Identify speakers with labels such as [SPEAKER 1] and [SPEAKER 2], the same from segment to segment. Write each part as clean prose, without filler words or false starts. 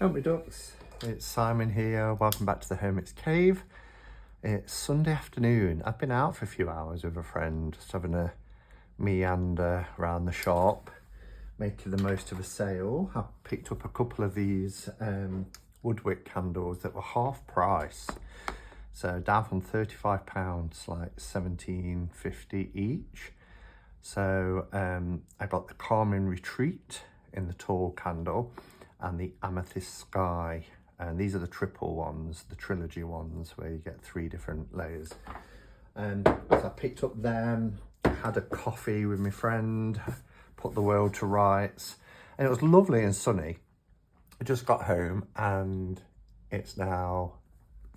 [SPEAKER 1] Help me ducks, it's Simon here, welcome back to the Hermit's Cave. It's Sunday afternoon. I've been out for a few hours with a friend, just having a meander around the shop, making the most of a sale. I picked up a couple of these woodwick candles that were half price. So down from £35, like £17.50 each. So I got the Calming Retreat in the tall candle and the Amethyst Sky. And these are the triple ones, the trilogy ones, where you get 3 different layers. So I picked up them, had a coffee with my friend, put the world to rights. And it was lovely and sunny. I just got home and it's now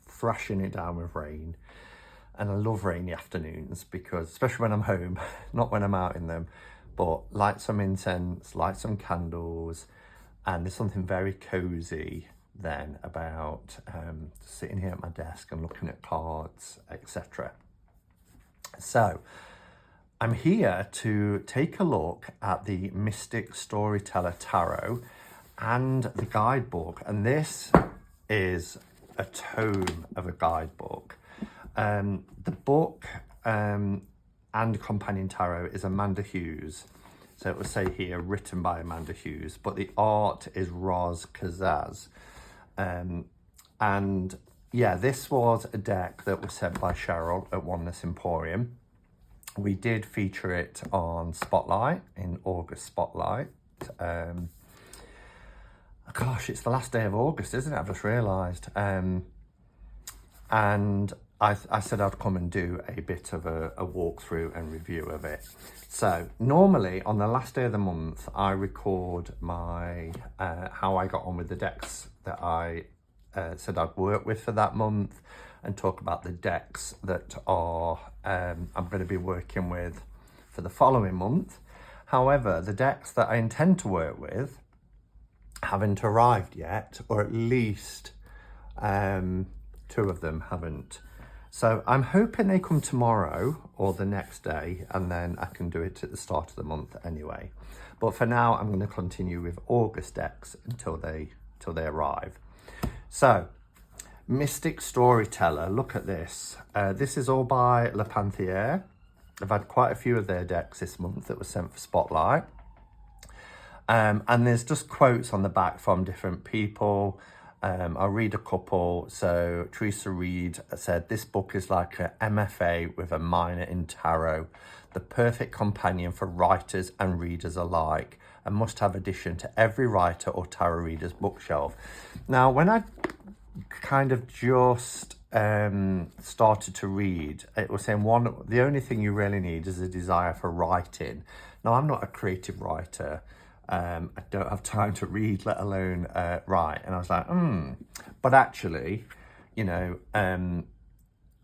[SPEAKER 1] thrashing it down with rain. And I love rainy afternoons because, especially when I'm home, not when I'm out in them, but light some incense, light some candles, and there's something very cozy then about sitting here at my desk and looking at cards, etc. So I'm here to take a look at the Mystic Storyteller Tarot and the guidebook, and this is a tome of a guidebook. The book and companion tarot is Amanda Hughes. So it will say here, written by Amanda Hughes, but the art is Roz Kazaz. And yeah, this was a deck that was sent by Cheryl at Oneness Emporium. We did feature it on Spotlight, in August Spotlight. Gosh, it's the last day of August, isn't it? I've just realised. And I said I'd come and do a bit of a walkthrough and review of it. So normally on the last day of the month, I record my how I got on with the decks that I said I'd work with for that month, and talk about the decks that are I'm going to be working with for the following month. However, the decks that I intend to work with haven't arrived yet, or at least 2 of them haven't. So I'm hoping they come tomorrow or the next day, and then I can do it at the start of the month anyway. But for now, I'm going to continue with August decks until they arrive. So, Mystic Storyteller, look at this. This is all by Le Panthier. I've had quite a few of their decks this month that were sent for Spotlight. And there's just quotes on the back from different people. I'll read a couple. So Teresa Reed said, "This book is like an MFA with a minor in tarot, the perfect companion for writers and readers alike, a must-have addition to every writer or tarot reader's bookshelf." Now, when I kind of just started to read, it was saying the only thing you really need is a desire for writing. Now, I'm not a creative writer. I don't have time to read, let alone write. And I was like, But actually, you know,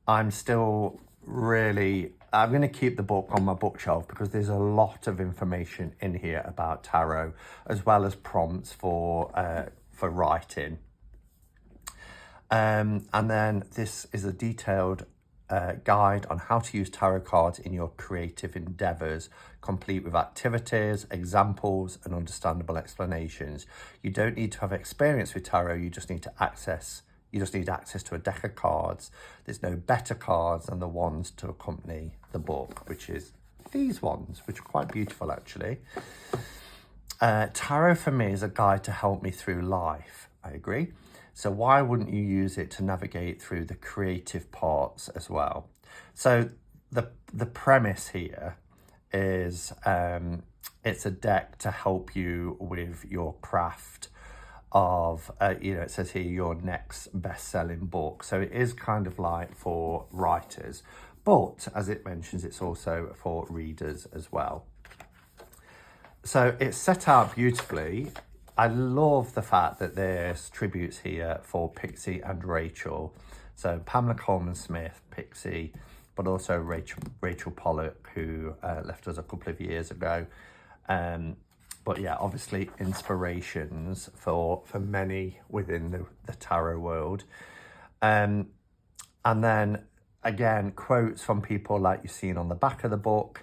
[SPEAKER 1] I'm still really, I'm going to keep the book on my bookshelf because there's a lot of information in here about tarot, as well as prompts for writing. And then this is a detailed guide on how to use tarot cards in your creative endeavors, complete with activities, examples, and understandable explanations. You don't need to have experience with tarot, you just need access to a deck of cards. There's no better cards than the ones to accompany the book, which is these ones, which are quite beautiful actually. Tarot for me is a guide to help me through life. I agree. So why wouldn't you use it to navigate through the creative parts as well? So the premise here is it's a deck to help you with your craft of, it says here, your next best-selling book. So it is kind of like for writers, but as it mentions, it's also for readers as well. So it's set out beautifully. I love the fact that there's tributes here for Pixie and Rachel. So Pamela Coleman-Smith, Pixie, but also Rachel Pollock, who left us a couple of years ago. But yeah, obviously inspirations for many within the tarot world. And then again, quotes from people like you've seen on the back of the book.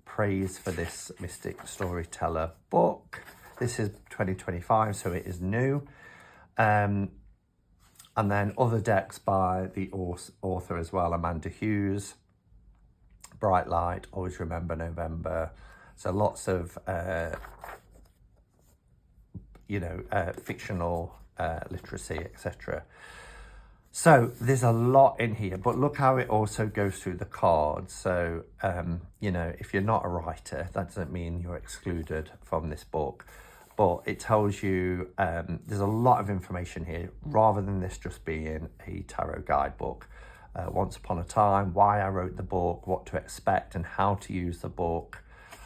[SPEAKER 1] Praise for this Mystic Storyteller book. This is 2025, so it is new. And then other decks by the author as well, Amanda Hughes. Bright Light, Always Remember November. So lots of, fictional literacy, etc. So there's a lot in here, but look how it also goes through the cards. So, if you're not a writer, that doesn't mean you're excluded from this book, but it tells you there's a lot of information here rather than this just being a tarot guidebook. Once upon a time, why I wrote the book, what to expect and how to use the book.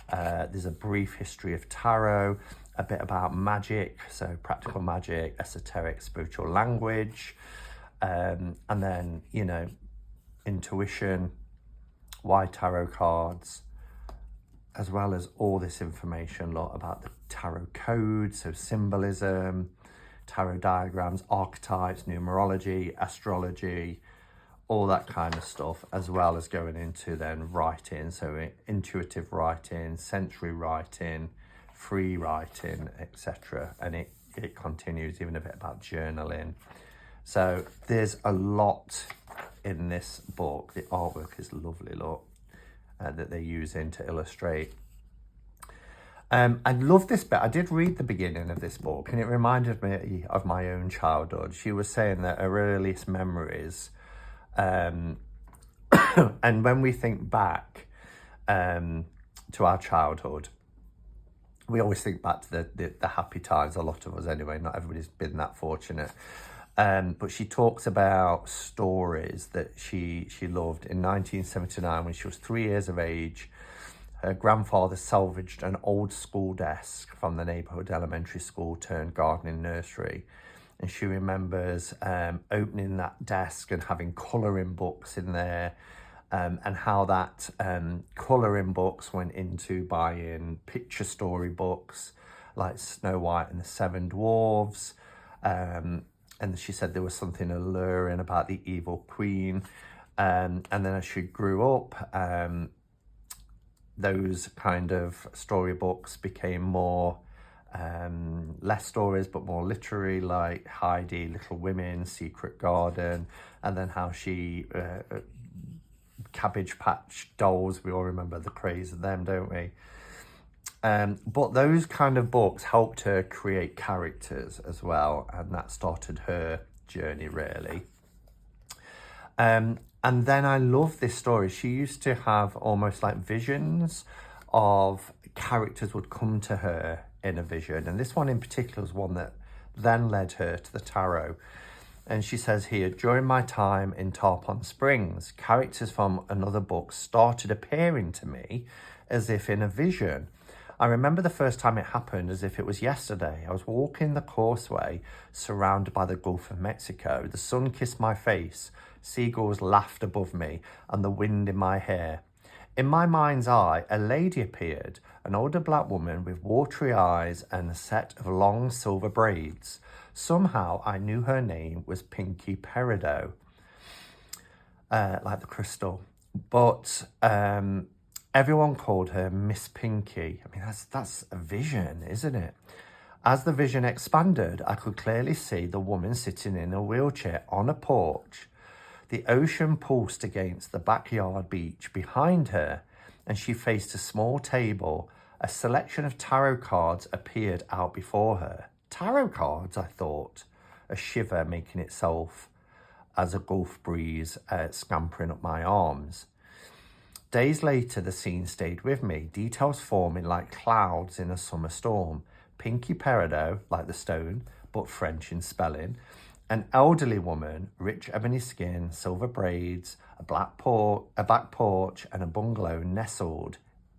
[SPEAKER 1] There's a brief history of tarot, a bit about magic, so practical magic, esoteric, spiritual language. And then, intuition, why tarot cards, as well as all this information, a lot about the tarot code, so symbolism, tarot diagrams, archetypes, numerology, astrology, all that kind of stuff, as well as going into then writing, so intuitive writing, sensory writing, free writing, etc. And it continues, even a bit about journaling. So there's a lot in this book. The artwork is lovely, look, that they're using to illustrate. I love this bit. I did read the beginning of this book and it reminded me of my own childhood. She was saying that her earliest memories, and when we think back to our childhood, we always think back to the happy times, a lot of us anyway, not everybody's been that fortunate. But she talks about stories that she loved. In 1979, when she was 3 years of age, her grandfather salvaged an old school desk from the neighbourhood elementary school turned gardening nursery. And she remembers opening that desk and having colouring books in there, and how that colouring books went into buying picture story books like Snow White and the Seven Dwarfs. And she said there was something alluring about the evil queen. And then as she grew up, those kind of storybooks became more, less stories, but more literary, like Heidi, Little Women, Secret Garden, and then how she, Cabbage Patch Dolls, we all remember the craze of them, don't we? But those kind of books helped her create characters as well, and that started her journey, really. And then I love this story. She used to have almost like visions of characters would come to her in a vision, and this one in particular was one that then led her to the tarot. And she says here, during my time in Tarpon Springs, characters from another book started appearing to me as if in a vision. I remember the first time it happened as if it was yesterday. I was walking the causeway surrounded by the Gulf of Mexico. The sun kissed my face, seagulls laughed above me, and the wind in my hair. In my mind's eye, a lady appeared, an older black woman with watery eyes and a set of long silver braids. Somehow I knew her name was Pinky Peridot, like the crystal. But everyone called her Miss Pinky. I mean, that's a vision, isn't it? As the vision expanded, I could clearly see the woman sitting in a wheelchair on a porch. The ocean pulsed against the backyard beach behind her, and she faced a small table. A selection of tarot cards appeared out before her. Tarot cards, I thought, a shiver making itself as a Gulf breeze scampering up my arms. Days later, the scene stayed with me, details forming like clouds in a summer storm. Pinky Peridot, like the stone, but French in spelling. An elderly woman, rich ebony skin, silver braids, a back porch, and a bungalow nestled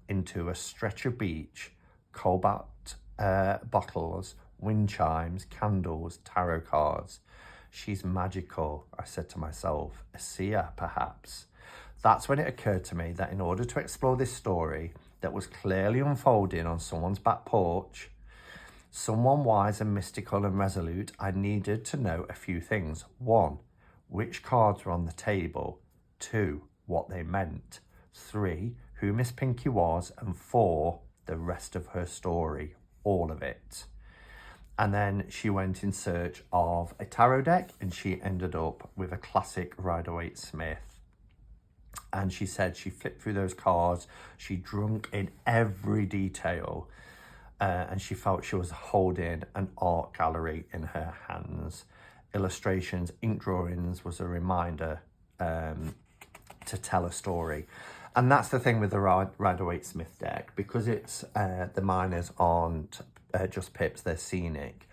[SPEAKER 1] into a stretch of beach, cobalt bottles, wind chimes, candles, tarot cards. She's magical, I said to myself. A seer, perhaps. That's when it occurred to me that in order to explore this story that was clearly unfolding on someone's back porch, someone wise and mystical and resolute, I needed to know a few things. 1, which cards were on the table. 2, what they meant. 3, who Miss Pinky was. And 4, the rest of her story. all of it. And then she went in search of a tarot deck, and she ended up with a classic Rider-Waite-Smith. And she said she flipped through those cards, she drunk in every detail, and she felt she was holding an art gallery in her hands. Illustrations, ink drawings was a reminder to tell a story. And that's the thing with the Rider-Waite-Smith deck, because it's the minors aren't just pips, they're scenic.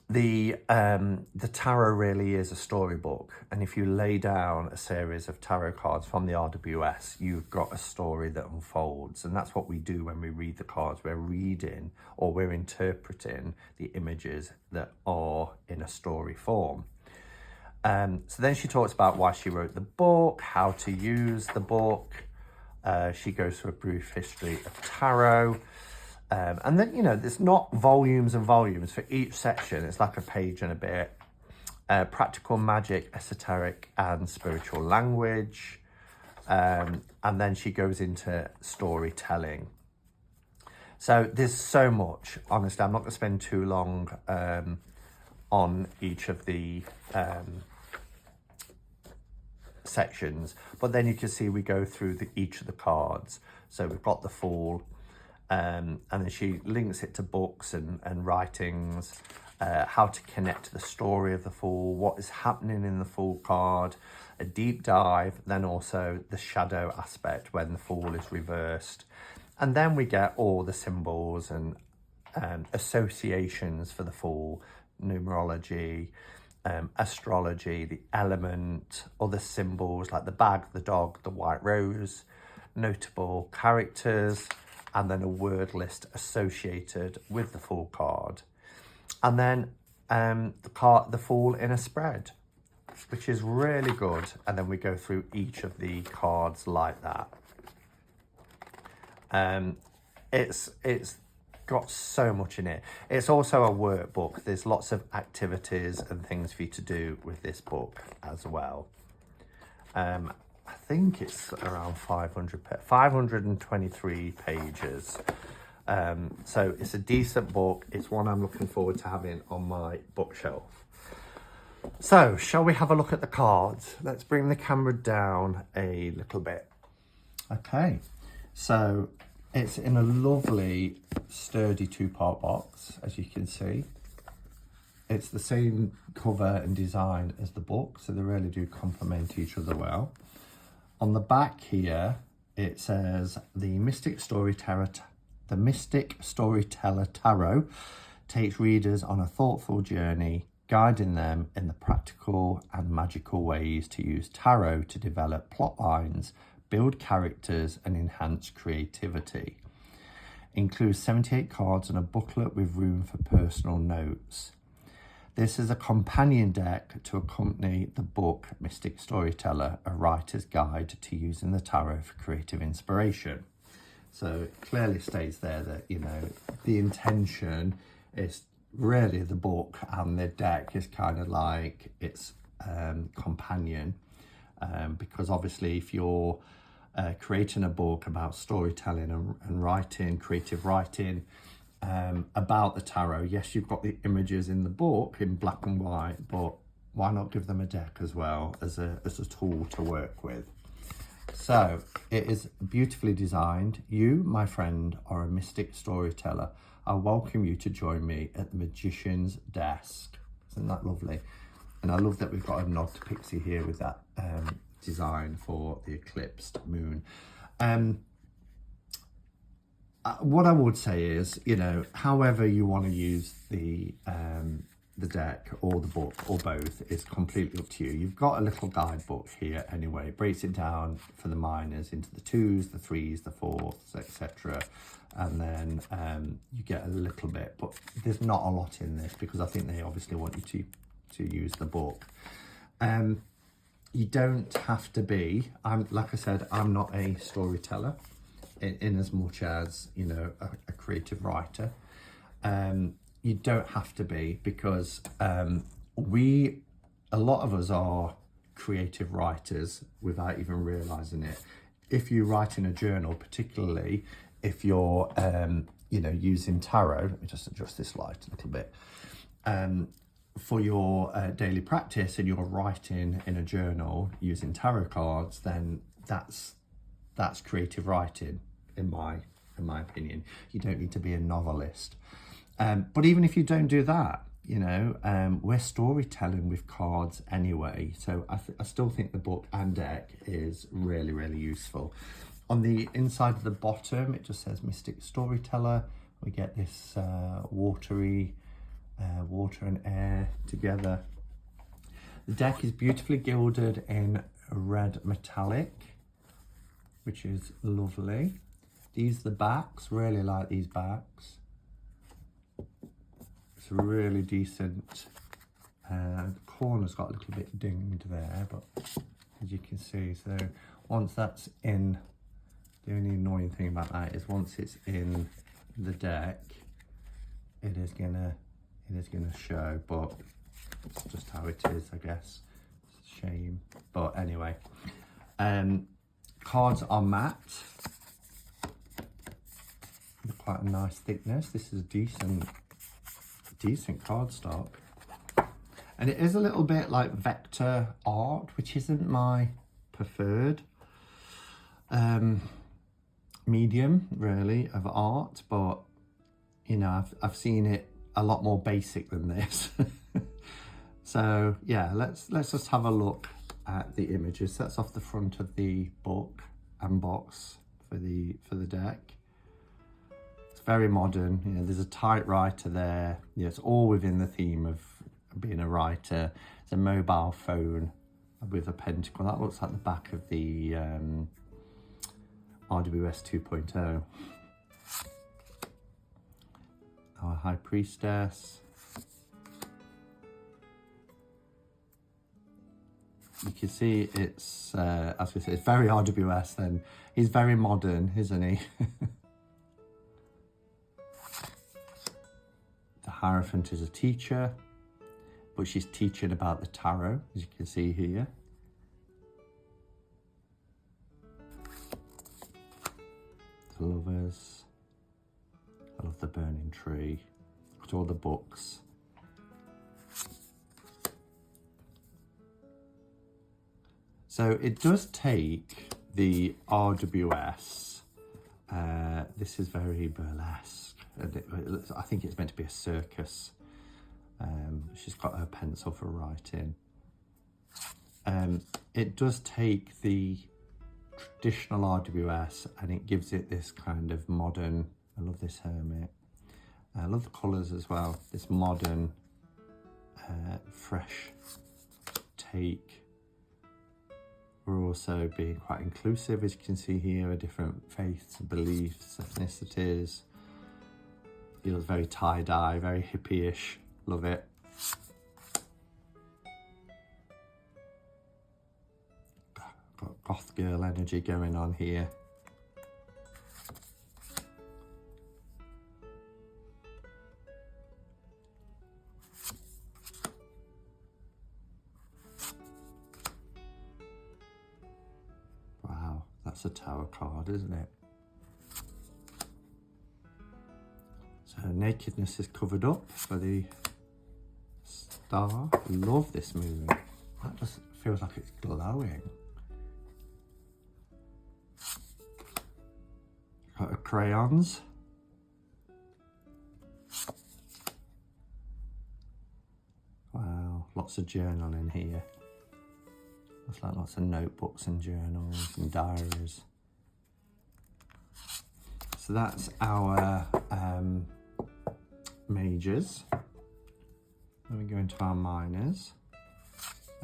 [SPEAKER 1] The tarot really is a storybook, and if you lay down a series of tarot cards from the RWS, you've got a story that unfolds, and that's what we do when we read the cards. We're reading, or we're interpreting the images that are in a story form. So then she talks about why she wrote the book, how to use the book. She goes through a brief history of tarot. And then, you know, there's not volumes and volumes for each section. It's like a page and a bit. Practical magic, esoteric and spiritual language. And then she goes into storytelling. So there's so much. Honestly, I'm not going to spend too long on each of the sections. But then you can see we go through each of the cards. So we've got the Fool. And then she links it to books and writings, how to connect to the story of the Fool, what is happening in the Fool card, a deep dive, then also the shadow aspect when the Fool is reversed. And then we get all the symbols and associations for the Fool, numerology, astrology, the element, other symbols like the bag, the dog, the white rose, notable characters, and then a word list associated with the Fool card. And then the Fool in a spread, which is really good. And then we go through each of the cards like that. It's got so much in it. It's also a workbook. There's lots of activities and things for you to do with this book as well. I think it's around 523 pages. So it's a decent book. It's one I'm looking forward to having on my bookshelf. So shall we have a look at the cards? Let's bring the camera down a little bit. Okay, so it's in a lovely sturdy 2-part box, as you can see. It's the same cover and design as the book, so they really do complement each other well. On the back here, it says the Mystic Storyteller Tarot takes readers on a thoughtful journey, guiding them in the practical and magical ways to use tarot to develop plot lines, build characters and enhance creativity. Includes 78 cards and a booklet with room for personal notes. This is a companion deck to accompany the book Mystic Storyteller, a writer's guide to using the tarot for creative inspiration. So it clearly states there that, you know, the intention is really the book, and the deck is kind of like its companion, because obviously if you're creating a book about storytelling and writing, creative writing, about the tarot, yes, you've got the images in the book in black and white, but why not give them a deck as well as a tool to work with? So it is beautifully designed. You, my friend, are a mystic storyteller. I welcome you to join me at the magician's desk. Isn't that lovely? And I love that we've got a nod to Pixie here with that design for the eclipsed moon. What I would say is, you know, however you want to use the deck or the book or both is completely up to you. You've got a little guidebook here anyway. It breaks it down for the minors into the 2s, the 3s, the 4s, etc. And then you get a little bit, but there's not a lot in this because I think they obviously want you to use the book. You don't have to be, like I said, I'm not a storyteller in as much as, you know, a creative writer. You don't have to be, because a lot of us are creative writers without even realizing it. If you write in a journal, particularly if you're you know, using tarot, let me just adjust this light a little bit, for your daily practice, and you're writing in a journal using tarot cards, then that's creative writing, in my opinion. You don't need to be a novelist. But even if you don't do that, you know, we're storytelling with cards anyway. So I still think the book and deck is really, really useful. On the inside of the bottom, it just says Mystic Storyteller. We get this watery, water and air together. The deck is beautifully gilded in red metallic, which is lovely. These are the backs, really like these backs. It's really decent. The corner's got a little bit dinged there, but as you can see, so once that's in, the only annoying thing about that is once it's in the deck, it is gonna show, but it's just how it is, I guess. It's a shame, but anyway. Cards are matte. They're quite a nice thickness. This is decent cardstock. And it is a little bit like vector art, which isn't my preferred medium, really, of art, but you know, I've seen it a lot more basic than this. So yeah, let's just have a look at the images. That's off the front of the book and box for the deck. It's very modern. You know, there's a typewriter there. Yeah, it's all within the theme of being a writer. It's a mobile phone with a pentacle. That looks like the back of the RWS 2.0. Our High Priestess. You can see it's, as we said, it's very RWS then. He's very modern, isn't he? The Hierophant is a teacher, but she's teaching about the tarot, as you can see here. The Lovers. I love the Burning Tree. Look at all the books. So it does take the RWS. This is very burlesque. I think it's meant to be a circus. She's got her pencil for writing. It does take the traditional RWS and it gives it this kind of modern, I love this hermit. I love the colours as well. This modern, fresh take. We're also being quite inclusive, as you can see here, different faiths, beliefs, ethnicities. Feels very tie-dye, very hippie-ish. Love it. Got goth girl energy going on here. Wow, that's a tower card, isn't it? So nakedness is covered up for the star. Love this moon. That just feels like it's glowing. Got her crayons. Wow, lots of journaling here. Looks like lots of notebooks and journals and diaries. So that's our majors. Then we go into our minors.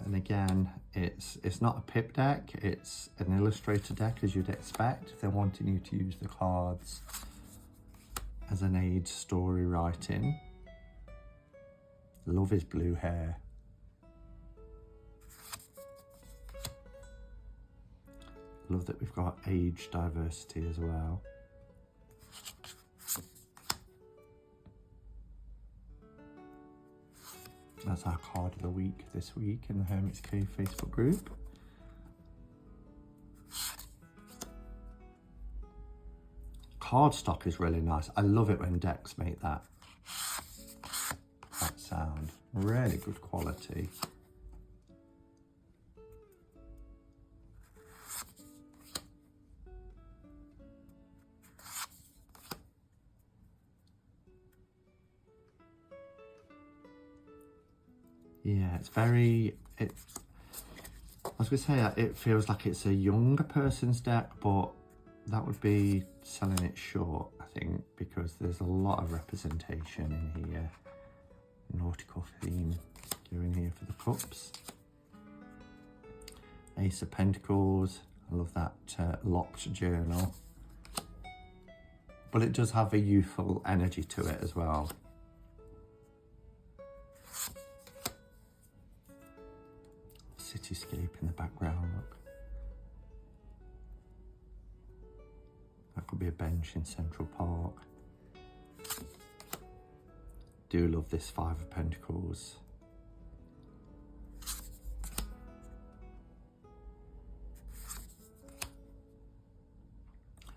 [SPEAKER 1] And again, it's not a pip deck, it's an illustrator deck, as you'd expect, if they're wanting you to use the cards as an aid to story writing. Love his blue hair. Love that we've got age diversity as well. That's our card of the week this week in the Hermit's Cave Facebook group. cardstock is really nice. I love it when decks make that sound. Really good quality. Yeah, it's very, I was going to say it feels like it's a younger person's deck, but that would be selling it short, I think, because there's a lot of representation in here. Nautical theme going here for the cups. Ace of Pentacles. I love that locked journal. But it does have a youthful energy to it as well. Cityscape in the background, look. That could be a bench in Central Park. Do love this Five of Pentacles.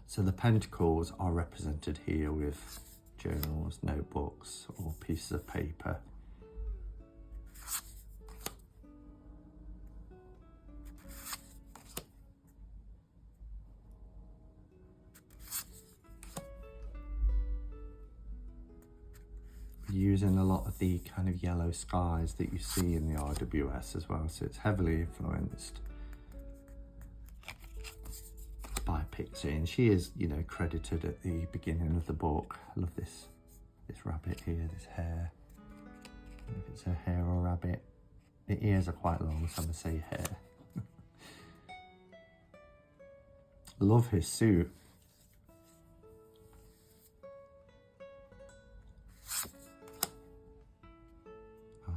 [SPEAKER 1] So the Pentacles are represented here with journals, notebooks, or pieces of paper. Using a lot of the kind of yellow skies that you see in the RWS as well, so it's heavily influenced by Pixie, and she is, you know, credited at the beginning of the book. I love this rabbit here, this hare. I don't know if it's a hare or a rabbit. The ears are quite long, so I'm gonna say hare. Love his suit.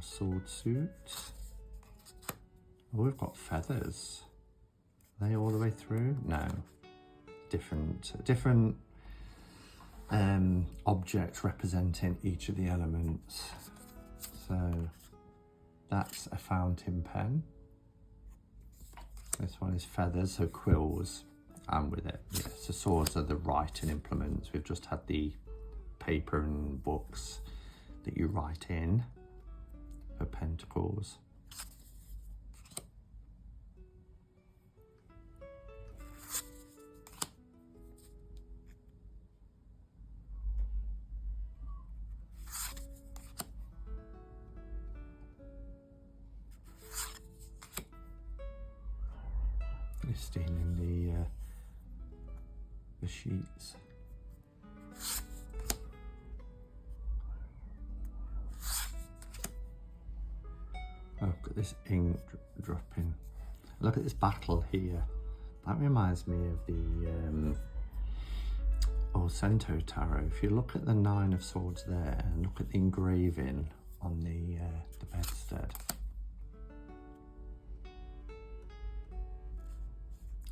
[SPEAKER 1] Sword suit. Oh, we've got feathers. Are they all the way through? No. Different objects representing each of the elements. So that's a fountain pen. This one is feathers, so quills, and with it, yeah. So swords are the writing implements. We've just had the paper and books that you write in. For Pentacles. You're stealing the sheets. Oh, look at this ink dropping. Look at this battle here. That reminds me of the Cento Tarot. If you look at the Nine of Swords there and look at the engraving on the bedstead.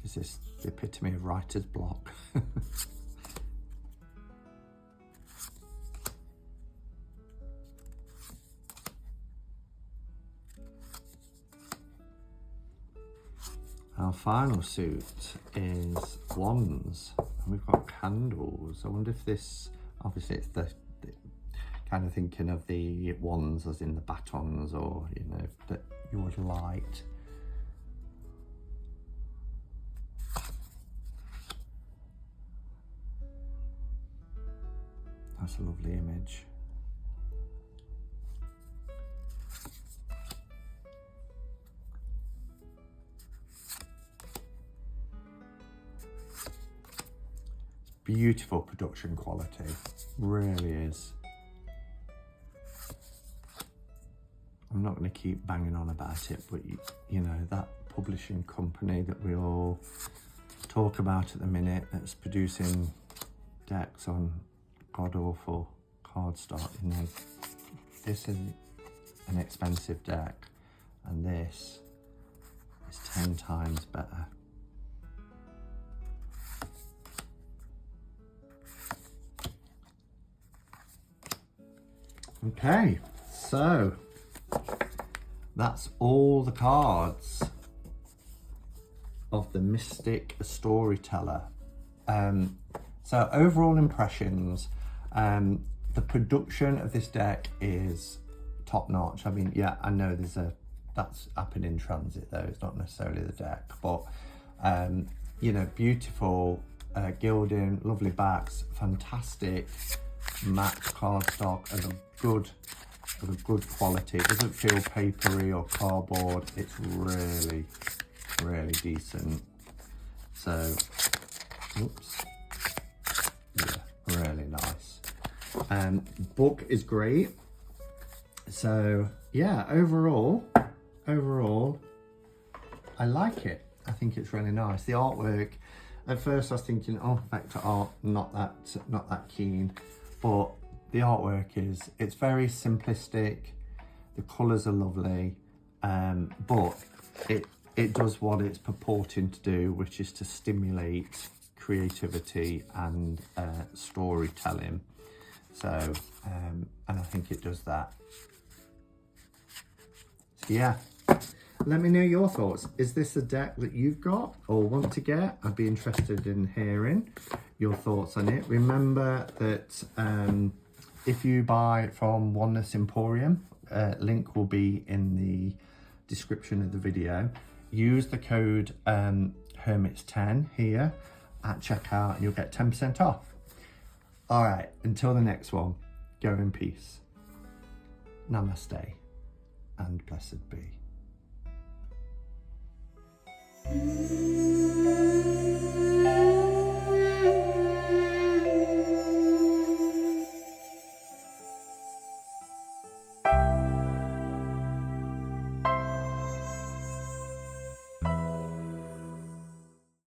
[SPEAKER 1] Is this the epitome of writer's block? Our final suit is wands, and we've got candles. I wonder if this, obviously it's the kind of thinking of the wands as in the batons, or, you know, that you would light. That's a lovely image. Beautiful production quality, really is. I'm not going to keep banging on about it, but you know, that publishing company that we all talk about at the minute that's producing decks on god-awful cardstock, you know, this is an expensive deck and this is 10 times better. Okay, so that's all the cards of the Mystic Storyteller. So overall impressions, the production of this deck is top notch. I mean, yeah, I know that's happened in transit though, it's not necessarily the deck, but you know, beautiful gilding, lovely backs, fantastic matte cardstock of a good quality. It doesn't feel papery or cardboard. It's really, really decent. So, oops, yeah, really nice. Book is great. So yeah, overall, I like it. I think it's really nice. The artwork, at first I was thinking, oh, vector art, not that keen, but the artwork it's very simplistic. The colours are lovely, but it does what it's purporting to do, which is to stimulate creativity and storytelling. So, and I think it does that. So yeah, let me know your thoughts. Is this a deck that you've got or want to get? I'd be interested in hearing your thoughts on it. Remember that if you buy from Oneness Emporium, link will be in the description of the video. Use the code Hermits10 here at checkout and you'll get 10% off. All right, until the next one, go in peace. Namaste and blessed be.